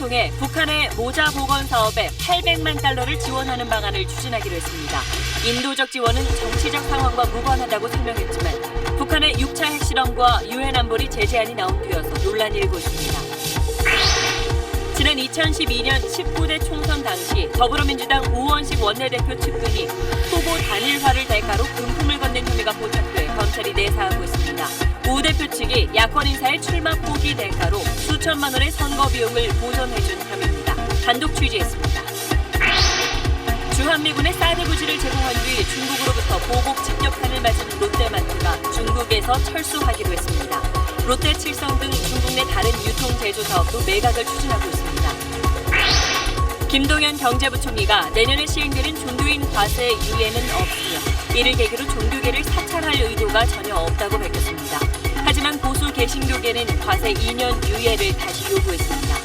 통해 북한의 모자 복원 사업에 800만 달러를 지원하는 방안을 추진하기로 했습니다. 인도적 지원은 정치적 상황과 무관하다고 설명했지만 북한의 6차 핵실험과 유엔 안보리 제재안이 나온 뒤여서 논란이 일고 있습니다. 지난 2012년 19대 총선 당시 더불어민주당 우원식 원내대표 측근이 후보 단일화를 대가로 금품을 건넨 혐의가 포착돼 검찰이 내사하고 있습니다. 우 대표 측이 야권 인사의 출마 포기 대가로 수천만 원의 선거 비용을 보전해준 혐의입니다. 단독 취재했습니다. 주한미군의 사드 부지를 제공한 뒤 중국으로부터 보복 직격탄을 맞은 롯데마트가 중국에서 철수하기로 했습니다. 롯데 칠성 등 중국 내 다른 유통 제조 사업도 매각을 추진하고 있습니다. 김동연 경제부총리가 내년에 시행되는 종교인 과세 유예는 없으며 이를 계기로 종교계를 사찰할 의도가 전혀 없다고 밝혔습니다. 하지만 보수 개신교계는 과세 2년 유예를 다시 요구했습니다.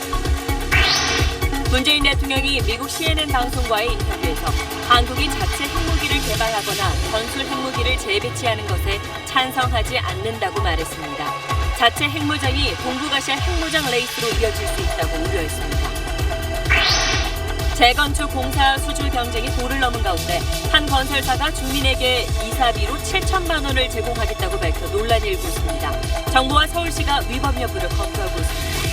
문재인 대통령이 미국 CNN 방송과의 인터뷰에서 한국이 자체 핵무기를 개발하거나 전술 핵무기를 재배치하는 것에 찬성하지 않는다고 말했습니다. 자체 핵무장이 동북아시아 핵무장 레이스로 이어질 수 있다고 우려했습니다. 재건축 공사 수주 경쟁이 도를 넘은 가운데 한 건설사가 주민에게 이사비로 7천만 원을 제공하겠다고 밝혀 논란이 일고 있습니다. 정부와 서울시가 위법 여부를 검토하고 있습니다.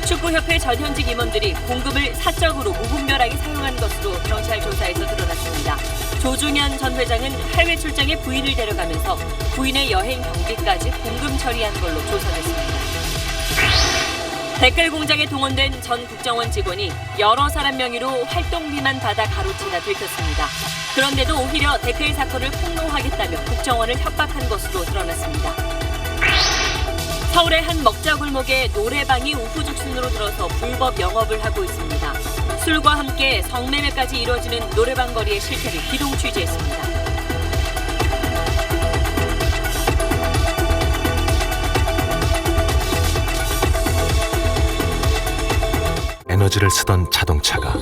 축구협회 전현직 임원들이 공금을 사적으로 무분별하게 사용한 것으로 경찰 조사에서 드러났습니다. 조중현 전 회장은 해외 출장에 부인을 데려가면서 부인의 여행 경비까지 공금 처리한 걸로 조사됐습니다. 댓글 공작에 동원된 전 국정원 직원이 여러 사람 명의로 활동비만 받아 가로채다 들켰습니다. 그런데도 오히려 댓글 사건을 폭로하겠다며 국정원을 협박한 것으로 드러났습니다. 서울의 한 먹자 골목에 노래방이 우후죽순으로 들어서 불법 영업을 하고 있습니다. 술과 함께 성매매까지 이루어지는 노래방 거리의 실태를 기동 취재했습니다. 에너지를 쓰던 자동차가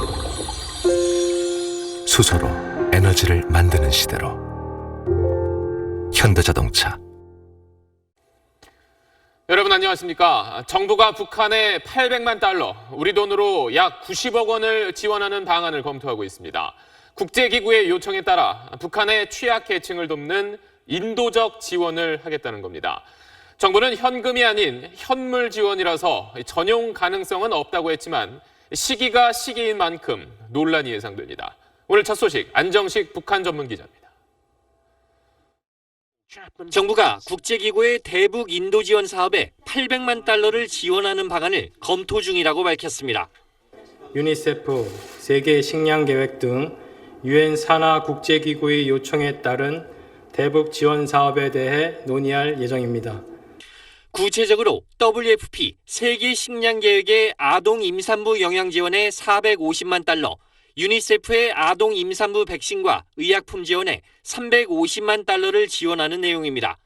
수소로 에너지를 만드는 시대로 현대자동차. 여러분 안녕하십니까? 정부가 북한에 800만 달러, 우리 돈으로 약 90억 원을 지원하는 방안을 검토하고 있습니다. 국제기구의 요청에 따라 북한의 취약계층을 돕는 인도적 지원을 하겠다는 겁니다. 정부는 현금이 아닌 현물 지원이라서 전용 가능성은 없다고 했지만 시기가 시기인 만큼 논란이 예상됩니다. 오늘 첫 소식 안정식 북한 전문 기자입니다. 정부가 국제기구의 대북 인도 지원 사업에 800만 달러를 지원하는 방안을 검토 중이라고 밝혔습니다. 유니세프, 세계 식량 계획 등 유엔 산하 국제기구의 요청에 따른 대북 지원 사업에 대해 논의할 예정입니다. 구체적으로 WFP 세계 식량 계획의 아동 임산부 영양 지원에 450만 달러, 유니세프의 아동 임산부 백신과 의약품 지원에 350만 달러를 지원하는 내용입니다.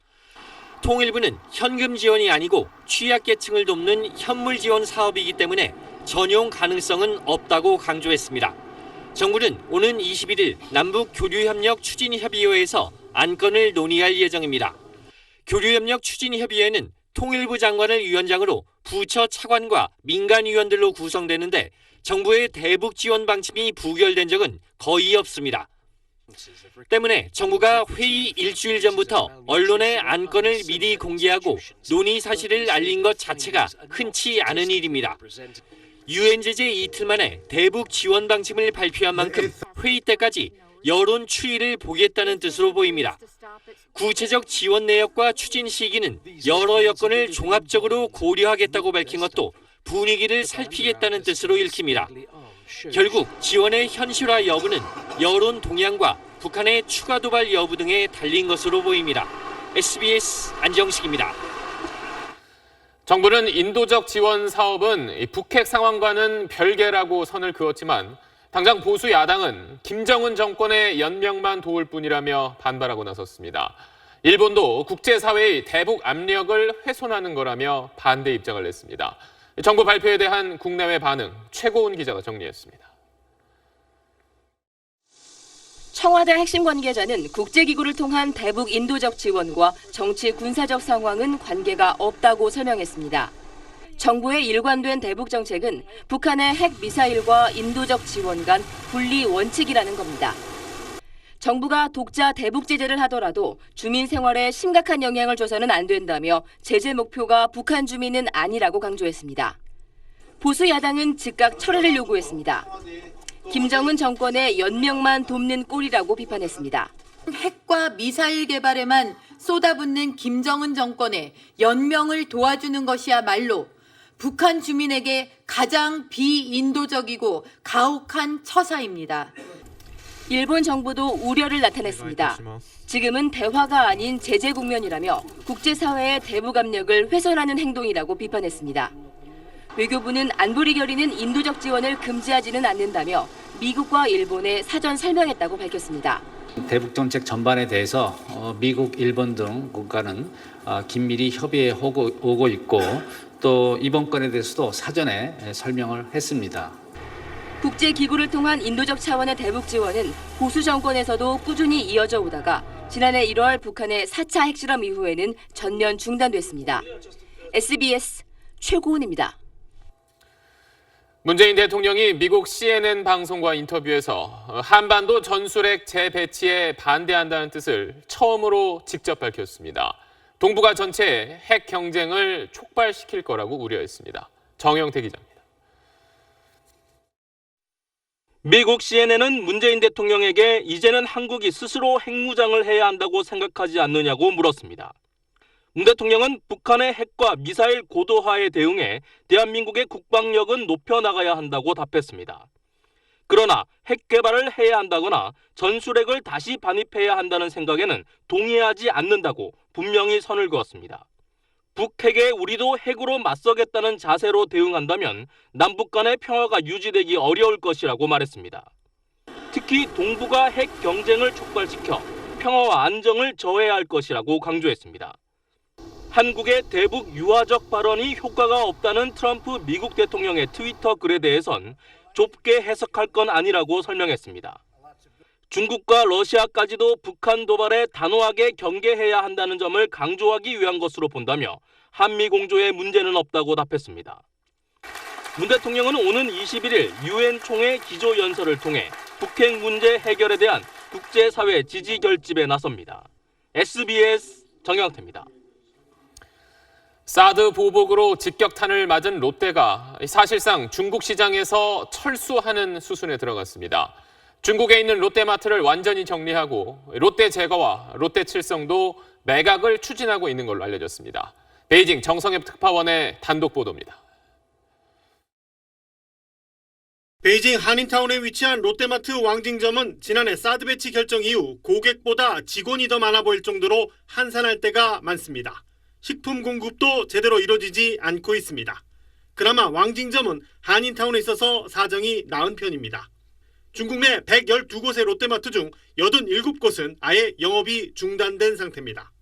통일부는 현금 지원이 아니고 취약계층을 돕는 현물 지원 사업이기 때문에 전용 가능성은 없다고 강조했습니다. 정부는 오는 21일 남북 교류협력 추진협의회에서 안건을 논의할 예정입니다. 교류협력 추진협의회는 통일부 장관을 위원장으로 부처 차관과 민간위원들로 구성되는데 정부의 대북 지원 방침이 부결된 적은 거의 없습니다. 때문에 정부가 회의 일주일 전부터 언론에 안건을 미리 공개하고 논의 사실을 알린 것 자체가 흔치 않은 일입니다. 유엔 제재 이틀 만에 대북 지원 방침을 발표한 만큼 회의 때까지 여론 추이를 보겠다는 뜻으로 보입니다. 구체적 지원 내역과 추진 시기는 여러 여건을 종합적으로 고려하겠다고 밝힌 것도 분위기를 살피겠다는 뜻으로 읽힙니다. 결국 지원의 현실화 여부는 여론 동향과 북한의 추가 도발 여부 등에 달린 것으로 보입니다. SBS 안정식입니다. 정부는 인도적 지원 사업은 북핵 상황과는 별개라고 선을 그었지만 당장 보수 야당은 김정은 정권의 연명만 도울 뿐이라며 반발하고 나섰습니다. 일본도 국제사회의 대북 압력을 훼손하는 거라며 반대 입장을 냈습니다. 정부 발표에 대한 국내외 반응 최고은 기자가 정리했습니다. 청와대 핵심 관계자는 국제기구를 통한 대북 인도적 지원과 정치 군사적 상황은 관계가 없다고 설명했습니다. 정부의 일관된 대북 정책은 북한의 핵 미사일과 인도적 지원 간 분리 원칙이라는 겁니다. 정부가 독자 대북 제재를 하더라도 주민 생활에 심각한 영향을 줘서는 안 된다며 제재 목표가 북한 주민은 아니라고 강조했습니다. 보수 야당은 즉각 철회를 요구했습니다. 김정은 정권의 연명만 돕는 꼴이라고 비판했습니다. 핵과 미사일 개발에만 쏟아붓는 김정은 정권의 연명을 도와주는 것이야말로 북한 주민에게 가장 비인도적이고 가혹한 처사입니다. 일본 정부도 우려를 나타냈습니다. 지금은 대화가 아닌 제재 국면이라며 국제사회의 대북 압력을 훼손하는 행동이라고 비판했습니다. 외교부는 안보리 결의는 인도적 지원을 금지하지는 않는다며 미국과 일본에 사전 설명했다고 밝혔습니다. 대북 정책 전반에 대해서 미국, 일본 등 국가는 긴밀히 협의해 오고 있고 또 이번 건에 대해서도 사전에 설명을 했습니다. 국제기구를 통한 인도적 차원의 대북 지원은 보수 정권에서도 꾸준히 이어져 오다가 지난해 1월 북한의 4차 핵실험 이후에는 전면 중단됐습니다. SBS 최고은입니다. 문재인 대통령이 미국 CNN 방송과 인터뷰에서 한반도 전술핵 재배치에 반대한다는 뜻을 처음으로 직접 밝혔습니다. 동북아 전체의 핵 경쟁을 촉발시킬 거라고 우려했습니다. 정영태 기자입니다. 미국 CNN은 문재인 대통령에게 이제는 한국이 스스로 핵무장을 해야 한다고 생각하지 않느냐고 물었습니다. 문 대통령은 북한의 핵과 미사일 고도화에 대응해 대한민국의 국방력은 높여나가야 한다고 답했습니다. 그러나 핵 개발을 해야 한다거나 전술핵을 다시 반입해야 한다는 생각에는 동의하지 않는다고 분명히 선을 그었습니다. 북핵에 우리도 핵으로 맞서겠다는 자세로 대응한다면 남북 간의 평화가 유지되기 어려울 것이라고 말했습니다. 특히 동북아 핵 경쟁을 촉발시켜 평화와 안정을 저해야 할 것이라고 강조했습니다. 한국의 대북 유화적 발언이 효과가 없다는 트럼프 미국 대통령의 트위터 글에 대해선 좁게 해석할 건 아니라고 설명했습니다. 중국과 러시아까지도 북한 도발에 단호하게 경계해야 한다는 점을 강조하기 위한 것으로 본다며 한미 공조에 문제는 없다고 답했습니다. 문 대통령은 오는 21일 유엔 총회 기조연설을 통해 북핵 문제 해결에 대한 국제사회 지지 결집에 나섭니다. SBS 정영태입니다. 사드 보복으로 직격탄을 맞은 롯데가 사실상 중국 시장에서 철수하는 수순에 들어갔습니다. 중국에 있는 롯데마트를 완전히 정리하고 롯데 제거와 롯데 칠성도 매각을 추진하고 있는 걸로 알려졌습니다. 베이징 정성엽 특파원의 단독 보도입니다. 베이징 한인타운에 위치한 롯데마트 왕징점은 지난해 사드 배치 결정 이후 고객보다 직원이 더 많아 보일 정도로 한산할 때가 많습니다. 식품 공급도 제대로 이루어지지 않고 있습니다. 그나마 왕징점은 한인타운에 있어서 사정이 나은 편입니다. 중국 내 112곳의 롯데마트 중 87곳은 아예 영업이 중단된 상태입니다.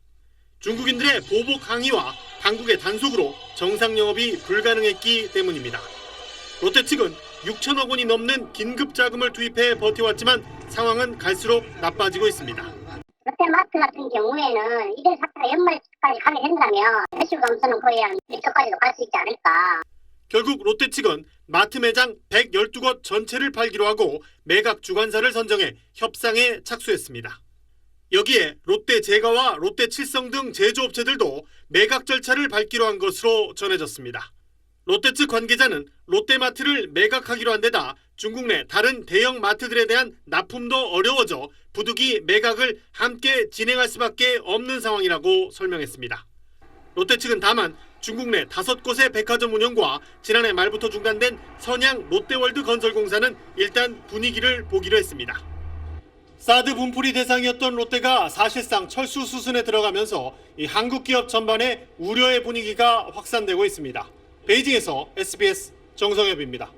중국인들의 보복 항의와 당국의 단속으로 정상 영업이 불가능했기 때문입니다. 롯데 측은 6천억 원이 넘는 긴급 자금을 투입해 버텨왔지만 상황은 갈수록 나빠지고 있습니다. 롯데마트 같은 경우에는 이들 사태가 연말까지 가게 된다면 매출 감소는 거의 한 1초까지도 갈 수 있지 않을까. 결국 롯데 측은 마트 매장 112곳 전체를 팔기로 하고 매각 주관사를 선정해 협상에 착수했습니다. 여기에 롯데 제과와 롯데 칠성 등 제조업체들도 매각 절차를 밟기로 한 것으로 전해졌습니다. 롯데 측 관계자는 롯데마트를 매각하기로 한 데다 중국 내 다른 대형 마트들에 대한 납품도 어려워져 부득이 매각을 함께 진행할 수밖에 없는 상황이라고 설명했습니다. 롯데 측은 다만 중국 내 5곳의 백화점 운영과 지난해 말부터 중단된 선양 롯데월드 건설공사는 일단 분위기를 보기로 했습니다. 사드 분풀이 대상이었던 롯데가 사실상 철수 수순에 들어가면서 이 한국 기업 전반에 우려의 분위기가 확산되고 있습니다. 베이징에서 SBS 정성엽입니다.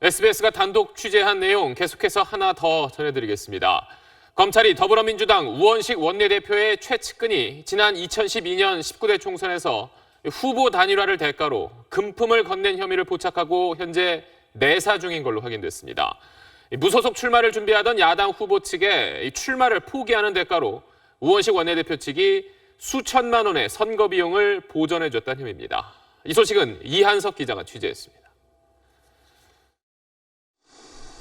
SBS가 단독 취재한 내용 계속해서 하나 더 전해드리겠습니다. 검찰이 더불어민주당 우원식 원내대표의 최측근이 지난 2012년 19대 총선에서 후보 단일화를 대가로 금품을 건넨 혐의를 포착하고 현재 내사 중인 걸로 확인됐습니다. 무소속 출마를 준비하던 야당 후보 측에 출마를 포기하는 대가로 우원식 원내대표 측이 수천만 원의 선거 비용을 보전해줬다는 혐의입니다. 이 소식은 이한석 기자가 취재했습니다.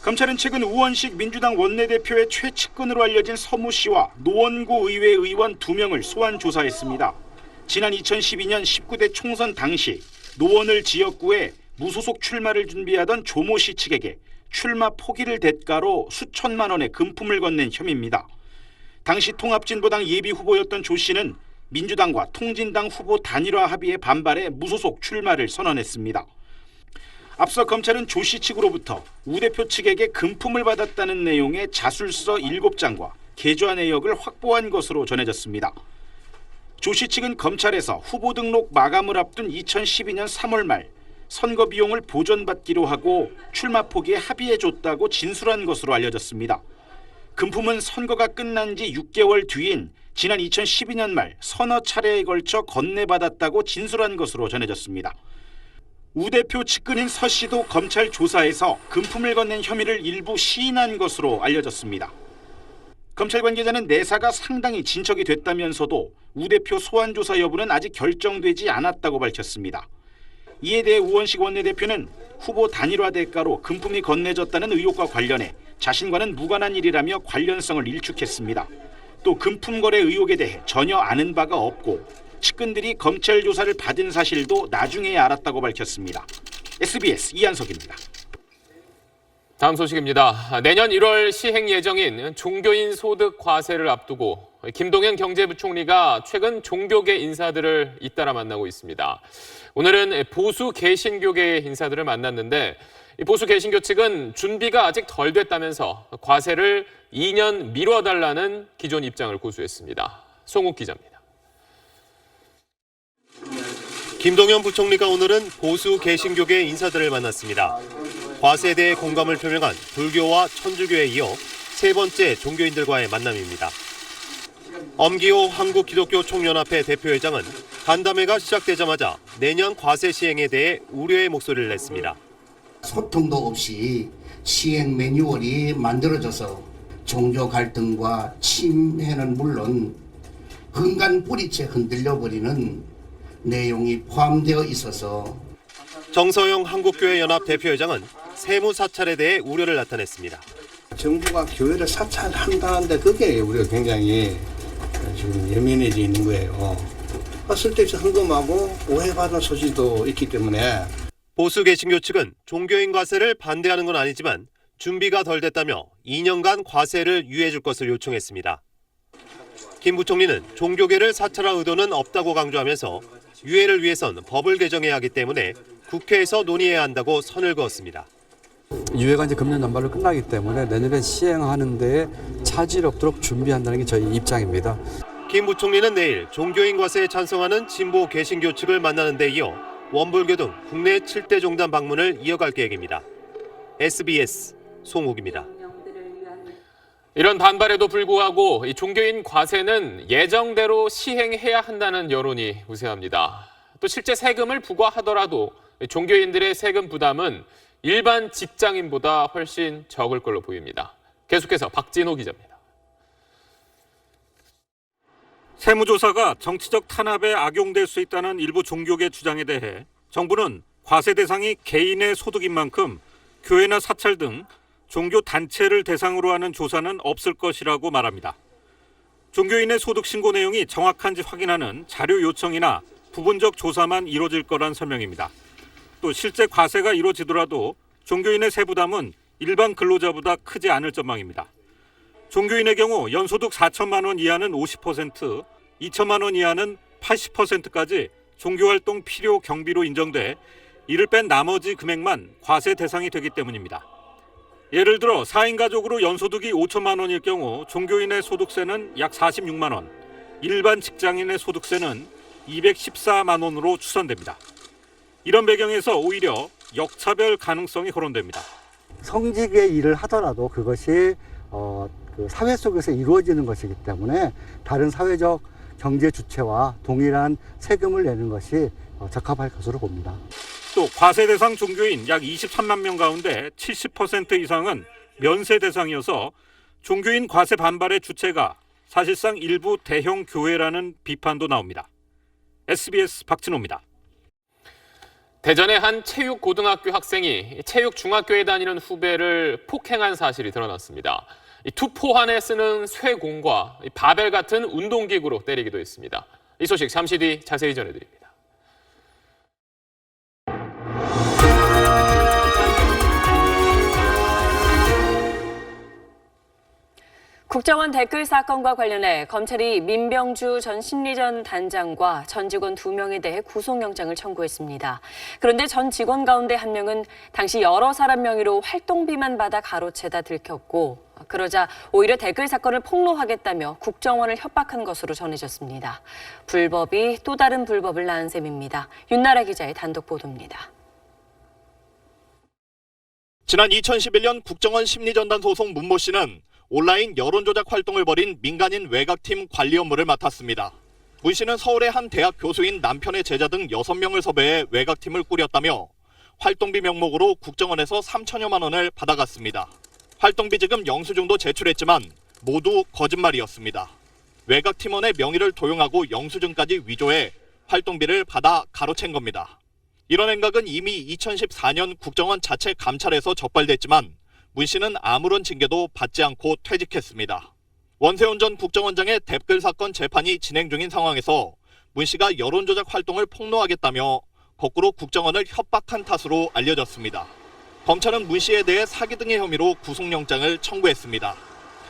검찰은 최근 우원식 민주당 원내대표의 최측근으로 알려진 서무 씨와 노원구 의회 의원 2명을 소환 조사했습니다. 지난 2012년 19대 총선 당시 노원을 지역구에 무소속 출마를 준비하던 조모 씨 측에게 출마 포기를 대가로 수천만 원의 금품을 건넨 혐의입니다. 당시 통합진보당 예비후보였던 조 씨는 민주당과 통진당 후보 단일화 합의에 반발해 무소속 출마를 선언했습니다. 앞서 검찰은 조 씨 측으로부터 우 대표 측에게 금품을 받았다는 내용의 자술서 7장과 계좌 내역을 확보한 것으로 전해졌습니다. 조 씨 측은 검찰에서 후보 등록 마감을 앞둔 2012년 3월 말 선거 비용을 보전받기로 하고 출마 포기에 합의해줬다고 진술한 것으로 알려졌습니다. 금품은 선거가 끝난 지 6개월 뒤인 지난 2012년 말 서너 차례에 걸쳐 건네받았다고 진술한 것으로 전해졌습니다. 우 대표 측근인 서 씨도 검찰 조사에서 금품을 건넨 혐의를 일부 시인한 것으로 알려졌습니다. 검찰 관계자는 내사가 상당히 진척이 됐다면서도 우 대표 소환 조사 여부는 아직 결정되지 않았다고 밝혔습니다. 이에 대해 우원식 원내대표는 후보 단일화 대가로 금품이 건네졌다는 의혹과 관련해 자신과는 무관한 일이라며 관련성을 일축했습니다. 또 금품 거래 의혹에 대해 전혀 아는 바가 없고 측근들이 검찰 조사를 받은 사실도 나중에야 알았다고 밝혔습니다. SBS 이한석입니다. 다음 소식입니다. 내년 1월 시행 예정인 종교인 소득 과세를 앞두고 김동연 경제부총리가 최근 종교계 인사들을 잇따라 만나고 있습니다. 오늘은 보수 개신교계의 인사들을 만났는데 보수 개신교 측은 준비가 아직 덜 됐다면서 과세를 2년 미뤄달라는 기존 입장을 고수했습니다. 송욱 기자입니다. 김동연 부총리가 오늘은 보수 개신교계 인사들을 만났습니다. 과세에 대해 공감을 표명한 불교와 천주교에 이어 세 번째 종교인들과의 만남입니다. 엄기호 한국기독교총연합회 대표회장은 간담회가 시작되자마자 내년 과세 시행에 대해 우려의 목소리를 냈습니다. 소통도 없이 시행 매뉴얼이 만들어져서 종교 갈등과 침해는 물론 근간 뿌리채 흔들려버리는 내용이 포함되어 있어서 정서영 한국교회연합 대표회장은 세무 사찰에 대해 우려를 나타냈습니다. 정부가 교회를 사찰한다는데 그게 우리가 굉장히 지금 예민해져 있는 거예요. 쓸데없이 헌금하고 오해받은 소지도 있기 때문에 보수 개신교 측은 종교인 과세를 반대하는 건 아니지만 준비가 덜 됐다며 2년간 과세를 유예해 줄 것을 요청했습니다. 김 부총리는 종교계를 사찰할 의도는 없다고 강조하면서 유예를 위해선 법을 개정해야 하기 때문에 국회에서 논의해야 한다고 선을 그었습니다. 유예가 이제 금년 연말로 끝나기 때문에 내년에 시행하는 데에 차질이 없도록 준비한다는 게 저희 입장입니다. 김 부총리는 내일 종교인 과세에 찬성하는 진보 개신교 측을 만나는 데 이어 원불교 등 국내 7대 종단 방문을 이어갈 계획입니다. SBS 송욱입니다. 이런 반발에도 불구하고 이 종교인 과세는 예정대로 시행해야 한다는 여론이 우세합니다. 또 실제 세금을 부과하더라도 종교인들의 세금 부담은 일반 직장인보다 훨씬 적을 걸로 보입니다. 계속해서 박진호 기자입니다. 세무조사가 정치적 탄압에 악용될 수 있다는 일부 종교계 주장에 대해 정부는 과세 대상이 개인의 소득인 만큼 교회나 사찰 등 종교 단체를 대상으로 하는 조사는 없을 것이라고 말합니다. 종교인의 소득 신고 내용이 정확한지 확인하는 자료 요청이나 부분적 조사만 이루어질 거란 설명입니다. 또 실제 과세가 이루어지더라도 종교인의 세부담은 일반 근로자보다 크지 않을 전망입니다. 종교인의 경우 연소득 4천만 원 이하는 50%, 2천만 원 이하는 80%까지 종교활동 필요 경비로 인정돼 이를 뺀 나머지 금액만 과세 대상이 되기 때문입니다. 예를 들어 4인 가족으로 연소득이 5천만 원일 경우 종교인의 소득세는 약 46만 원, 일반 직장인의 소득세는 214만 원으로 추산됩니다. 이런 배경에서 오히려 역차별 가능성이 거론됩니다. 성직의 일을 하더라도 그것이 그 사회 속에서 이루어지는 것이기 때문에 다른 사회적 경제 주체와 동일한 세금을 내는 것이 적합할 것으로 봅니다. 또 과세 대상 종교인 약 23만 명 가운데 70% 이상은 면세 대상이어서 종교인 과세 반발의 주체가 사실상 일부 대형 교회라는 비판도 나옵니다. SBS 박진호입니다. 대전의 한 체육고등학교 학생이 체육중학교에 다니는 후배를 폭행한 사실이 드러났습니다. 이 투포환에 쓰는 쇠공과 바벨 같은 운동기구로 때리기도 했습니다. 이 소식 잠시 뒤 자세히 전해드립니다. 국정원 댓글 사건과 관련해 검찰이 민병주 전 심리전 단장과 전 직원 2명에 대해 구속영장을 청구했습니다. 그런데 전 직원 가운데 한 명은 당시 여러 사람 명의로 활동비만 받아 가로채다 들켰고, 그러자 오히려 댓글 사건을 폭로하겠다며 국정원을 협박한 것으로 전해졌습니다. 불법이 또 다른 불법을 낳은 셈입니다. 윤나라 기자의 단독 보도입니다. 지난 2011년 국정원 심리전단 소속 문모 씨는 온라인 여론조작 활동을 벌인 민간인 외곽팀 관리 업무를 맡았습니다. 문 씨는 서울의 한 대학 교수인 남편의 제자 등 6명을 섭외해 외곽팀을 꾸렸다며 활동비 명목으로 국정원에서 3천여만 원을 받아갔습니다. 활동비 지금 영수증도 제출했지만 모두 거짓말이었습니다. 외곽팀원의 명의를 도용하고 영수증까지 위조해 활동비를 받아 가로챈 겁니다. 이런 행각은 이미 2014년 국정원 자체 감찰에서 적발됐지만 문 씨는 아무런 징계도 받지 않고 퇴직했습니다. 원세훈 전 국정원장의 댓글 사건 재판이 진행 중인 상황에서 문 씨가 여론조작 활동을 폭로하겠다며 거꾸로 국정원을 협박한 탓으로 알려졌습니다. 검찰은 문 씨에 대해 사기 등의 혐의로 구속영장을 청구했습니다.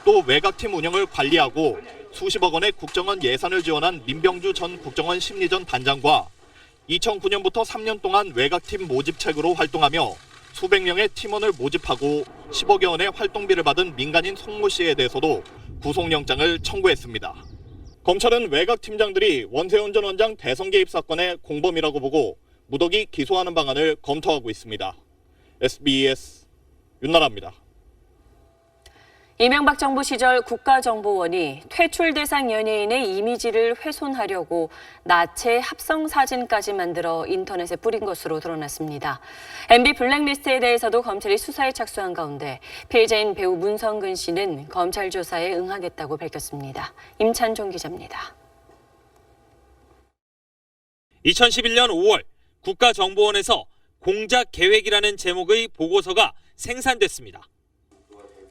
또 외곽팀 운영을 관리하고 수십억 원의 국정원 예산을 지원한 민병주 전 국정원 심리전 단장과 2009년부터 3년 동안 외곽팀 모집책으로 활동하며 수백 명의 팀원을 모집하고 10억여 원의 활동비를 받은 민간인 송모 씨에 대해서도 구속영장을 청구했습니다. 검찰은 외곽팀장들이 원세훈 전 원장 대선 개입 사건의 공범이라고 보고 무더기 기소하는 방안을 검토하고 있습니다. SBS 윤나라입니다. 이명박 정부 시절 국가정보원이 퇴출 대상 연예인의 이미지를 훼손하려고 나체 합성 사진까지 만들어 인터넷에 뿌린 것으로 드러났습니다. MB 블랙리스트에 대해서도 검찰이 수사에 착수한 가운데 피해자인 배우 문성근 씨는 검찰 조사에 응하겠다고 밝혔습니다. 임찬종 기자입니다. 2011년 5월 국가정보원에서 공작 계획이라는 제목의 보고서가 생산됐습니다.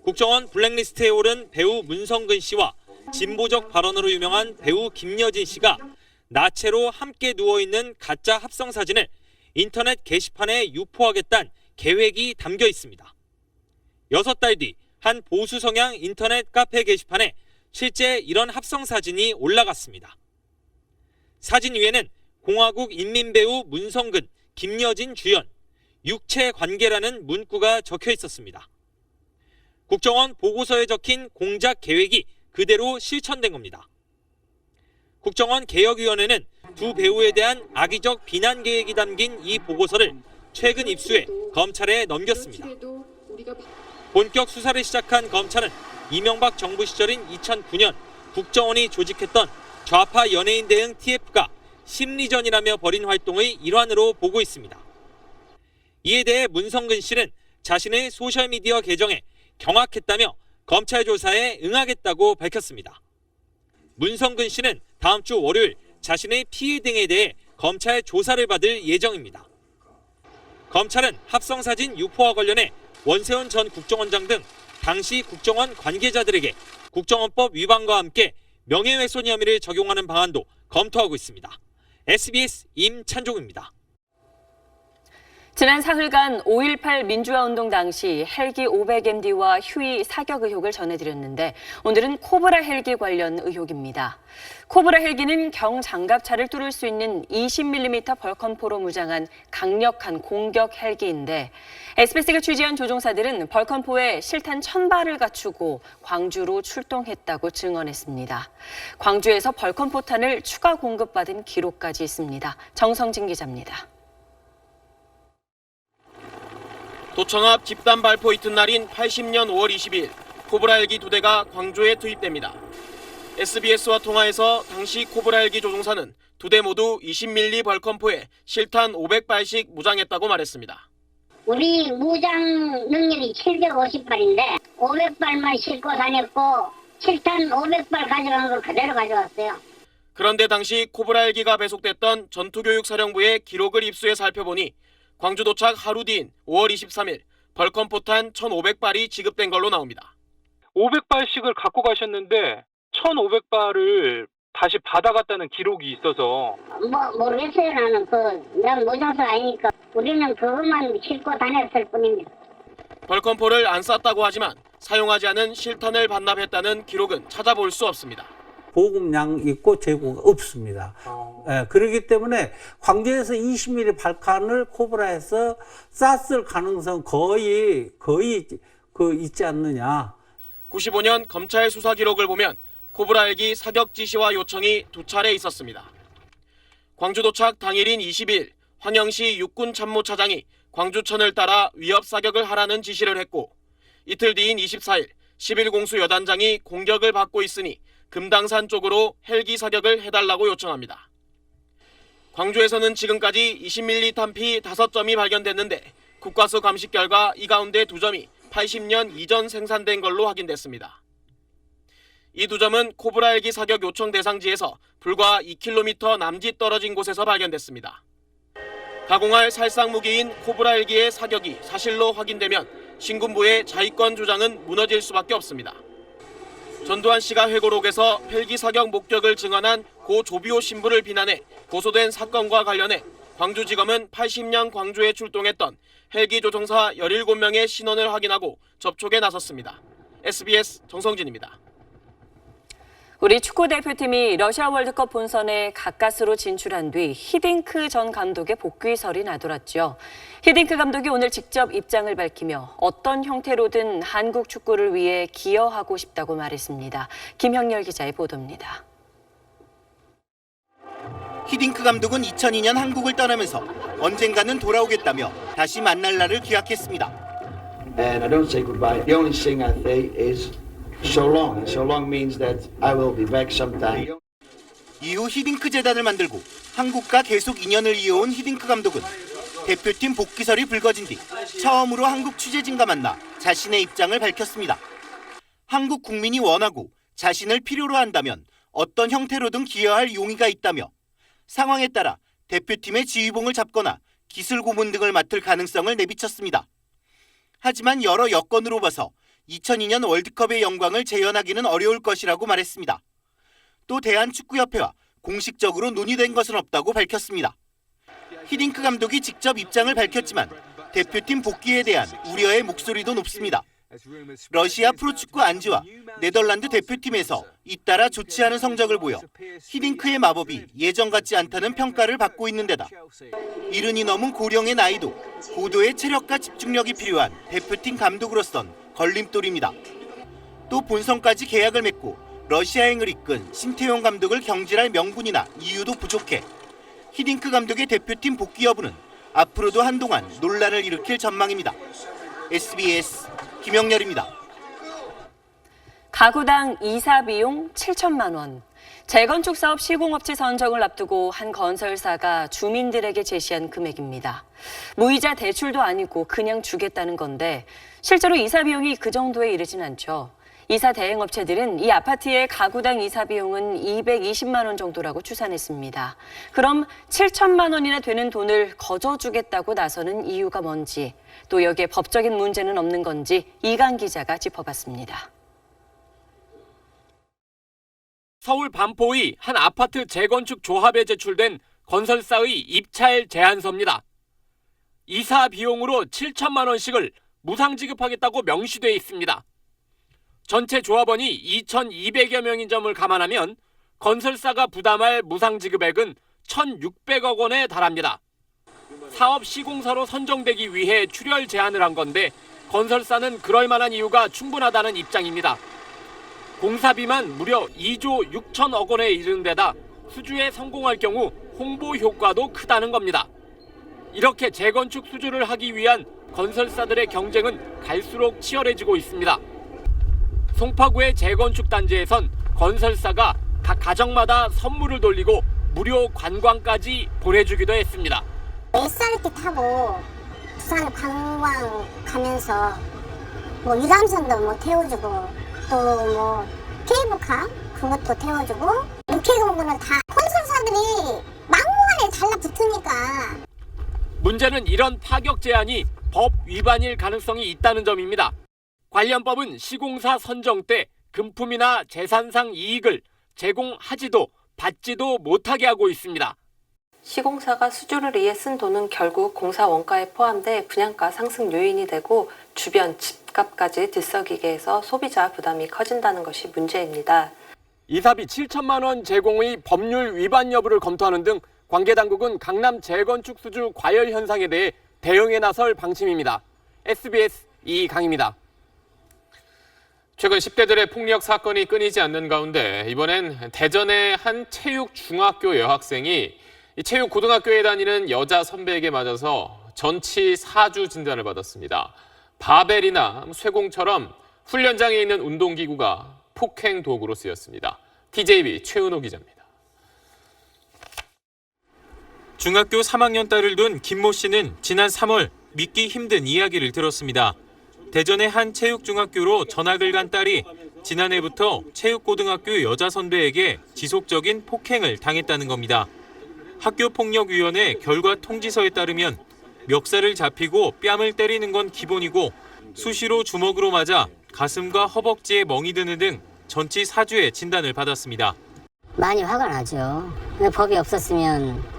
국정원 블랙리스트에 오른 배우 문성근 씨와 진보적 발언으로 유명한 배우 김여진 씨가 나체로 함께 누워있는 가짜 합성 사진을 인터넷 게시판에 유포하겠다는 계획이 담겨 있습니다. 6달 뒤 한 보수 성향 인터넷 카페 게시판에 실제 이런 합성 사진이 올라갔습니다. 사진 위에는 공화국 인민배우 문성근, 김여진 주연, 육체 관계라는 문구가 적혀 있었습니다. 국정원 보고서에 적힌 공작 계획이 그대로 실천된 겁니다. 국정원 개혁위원회는 두 배우에 대한 악의적 비난 계획이 담긴 이 보고서를 최근 입수해 검찰에 넘겼습니다. 본격 수사를 시작한 검찰은 이명박 정부 시절인 2009년 국정원이 조직했던 좌파 연예인 대응 TF가 심리전이라며 벌인 활동의 일환으로 보고 있습니다. 이에 대해 문성근 씨는 자신의 소셜미디어 계정에 경악했다며 검찰 조사에 응하겠다고 밝혔습니다. 문성근 씨는 다음 주 월요일 자신의 피해 등에 대해 검찰 조사를 받을 예정입니다. 검찰은 합성사진 유포와 관련해 원세훈 전 국정원장 등 당시 국정원 관계자들에게 국정원법 위반과 함께 명예훼손 혐의를 적용하는 방안도 검토하고 있습니다. SBS 임찬종입니다. 지난 사흘간 5.18 민주화운동 당시 헬기 500MD와 휴이 사격 의혹을 전해드렸는데 오늘은 코브라 헬기 관련 의혹입니다. 코브라 헬기는 경장갑차를 뚫을 수 있는 20mm 벌컨포로 무장한 강력한 공격 헬기인데 SBS가 취재한 조종사들은 벌컨포에 실탄 1000발을 갖추고 광주로 출동했다고 증언했습니다. 광주에서 벌컨포탄을 추가 공급받은 기록까지 있습니다. 정성진 기자입니다. 도청 앞 집단 발포 이튿날인 80년 5월 20일 코브라 헬기 2대가 광주에 투입됩니다. SBS와 통화에서 당시 코브라 헬기 조종사는 2대 모두 20mm 벌컨포에 실탄 500발씩 무장했다고 말했습니다. 우리 무장 능력이 750발인데 500발만 싣고 다녔고 실탄 500발 가져간 걸 그대로 가져왔어요. 그런데 당시 코브라 헬기가 배속됐던 전투교육사령부의 기록을 입수해 살펴보니 광주 도착 하루 뒤인 5월 23일 벌컨포탄 1,500발이 지급된 걸로 나옵니다. 500발씩을 갖고 가셨는데 1,500발을 다시 받아갔다는 기록이 있어서 모르겠어요. 나는 난 모장사 아니니까 우리는 그것만 싣고 다녔을 뿐입니다. 벌컨포를 안 쐈다고 하지만 사용하지 않은 실탄을 반납했다는 기록은 찾아볼 수 없습니다. 보급량 있고 재고가 없습니다. 그렇기 때문에 광주에서 20mm 발칸을 코브라에서 쐈을 가능성 거의 있지 않느냐. 95년 검찰 수사 기록을 보면 코브라 헬기 사격 지시와 요청이 2차례 있었습니다. 광주 도착 당일인 20일 황영시 육군 참모차장이 광주천을 따라 위협 사격을 하라는 지시를 했고 이틀 뒤인 24일 11공수 여단장이 공격을 받고 있으니 금당산 쪽으로 헬기 사격을 해달라고 요청합니다. 광주에서는 지금까지 20mm 탄피 5점이 발견됐는데 국과수 감식 결과 이 가운데 2점이 80년 이전 생산된 걸로 확인됐습니다. 이 2점은 코브라 헬기 사격 요청 대상지에서 불과 2km 남짓 떨어진 곳에서 발견됐습니다. 가공할 살상 무기인 코브라 헬기의 사격이 사실로 확인되면 신군부의 자위권 주장은 무너질 수밖에 없습니다. 전두환 씨가 회고록에서 헬기 사격 목격을 증언한 고 조비오 신부를 비난해 고소된 사건과 관련해 광주지검은 80년 광주에 출동했던 헬기 조종사 17명의 신원을 확인하고 접촉에 나섰습니다. SBS 정성진입니다. 우리 축구대표팀이 러시아 월드컵 본선에 가까스로 진출한 뒤 히딩크 전 감독의 복귀설이 나돌았죠. 히딩크 감독이 오늘 직접 입장을 밝히며 어떤 형태로든 한국 축구를 위해 기여하고 싶다고 말했습니다. 김형렬 기자의 보도입니다. 히딩크 감독은 2002년 한국을 떠나면서 언젠가는 돌아오겠다며 다시 만날 날을 기약했습니다. And I don't say goodbye. The only thing I say is so long. And so long means that I will be back sometime. 이후 히딩크 재단을 만들고 한국과 계속 인연을 이어온 히딩크 감독은 대표팀 복귀설이 불거진 뒤 처음으로 한국 취재진과 만나 자신의 입장을 밝혔습니다. 한국 국민이 원하고 자신을 필요로 한다면 어떤 형태로든 기여할 용의가 있다며 상황에 따라 대표팀의 지휘봉을 잡거나 기술 고문 등을 맡을 가능성을 내비쳤습니다. 하지만 여러 여건으로 봐서 2002년 월드컵의 영광을 재현하기는 어려울 것이라고 말했습니다. 또 대한축구협회와 공식적으로 논의된 것은 없다고 밝혔습니다. 히딩크 감독이 직접 입장을 밝혔지만 대표팀 복귀에 대한 우려의 목소리도 높습니다. 러시아 프로축구 안지와 네덜란드 대표팀에서 잇따라 좋지 않은 성적을 보여 히딩크의 마법이 예전 같지 않다는 평가를 받고 있는 데다 70이 넘은 고령의 나이도 고도의 체력과 집중력이 필요한 대표팀 감독으로선 걸림돌입니다. 또 본선까지 계약을 맺고 러시아행을 이끈 신태용 감독을 경질할 명분이나 이유도 부족해 히딩크 감독의 대표팀 복귀 여부는 앞으로도 한동안 논란을 일으킬 전망입니다. SBS 김영렬입니다. 가구당 이사 비용 7천만 원. 재건축 사업 시공업체 선정을 앞두고 한 건설사가 주민들에게 제시한 금액입니다. 무이자 대출도 아니고 그냥 주겠다는 건데 실제로 이사 비용이 그 정도에 이르진 않죠. 이사 대행업체들은 이 아파트의 가구당 이사 비용은 220만 원 정도라고 추산했습니다. 그럼 7천만 원이나 되는 돈을 거저 주겠다고 나서는 이유가 뭔지, 또 여기에 법적인 문제는 없는 건지 이강 기자가 짚어봤습니다. 서울 반포의 한 아파트 재건축 조합에 제출된 건설사의 입찰 제안서입니다. 이사 비용으로 7천만 원씩을 무상 지급하겠다고 명시돼 있습니다. 전체 조합원이 2,200여 명인 점을 감안하면 건설사가 부담할 무상 지급액은 1,600억 원에 달합니다. 사업 시공사로 선정되기 위해 출혈 제안을 한 건데 건설사는 그럴 만한 이유가 충분하다는 입장입니다. 공사비만 무려 2조 6천억 원에 이르는 데다 수주에 성공할 경우 홍보 효과도 크다는 겁니다. 이렇게 재건축 수주를 하기 위한 건설사들의 경쟁은 갈수록 치열해지고 있습니다. 송파구의 재건축 단지에선 건설사가 각 가정마다 선물을 돌리고 무료 관광까지 보내주기도 했습니다. SRT 타고 부산 관광 가면서 유람선도 태워주고 또 케이블카 그것도 태워주고 육해공군을 다 건설사들이 막무가내 달라붙으니까. 문제는 이런 파격 제한이 법 위반일 가능성이 있다는 점입니다. 관련 법은 시공사 선정 때 금품이나 재산상 이익을 제공하지도 받지도 못하게 하고 있습니다. 시공사가 수주를 위해 쓴 돈은 결국 공사 원가에 포함돼 분양가 상승 요인이 되고 주변 집값까지 들썩이게 해서 소비자 부담이 커진다는 것이 문제입니다. 이사비 7천만 원 제공의 법률 위반 여부를 검토하는 등 관계당국은 강남 재건축 수주 과열 현상에 대해 대응에 나설 방침입니다. SBS 이강입니다. 최근 10대들의 폭력 사건이 끊이지 않는 가운데 이번엔 대전의 한 체육 중학교 여학생이 체육 고등학교에 다니는 여자 선배에게 맞아서 전치 4주 진단을 받았습니다. 바벨이나 쇠공처럼 훈련장에 있는 운동기구가 폭행 도구로 쓰였습니다. TJB 최은호 기자입니다. 중학교 3학년 딸을 둔 김모 씨는 지난 3월 믿기 힘든 이야기를 들었습니다. 대전의 한 체육중학교로 전학을 간 딸이 지난해부터 체육고등학교 여자 선배에게 지속적인 폭행을 당했다는 겁니다. 학교폭력위원회 결과 통지서에 따르면 멱살을 잡히고 뺨을 때리는 건 기본이고 수시로 주먹으로 맞아 가슴과 허벅지에 멍이 드는 등 전치 4주의 진단을 받았습니다. 많이 화가 나죠. 법이 없었으면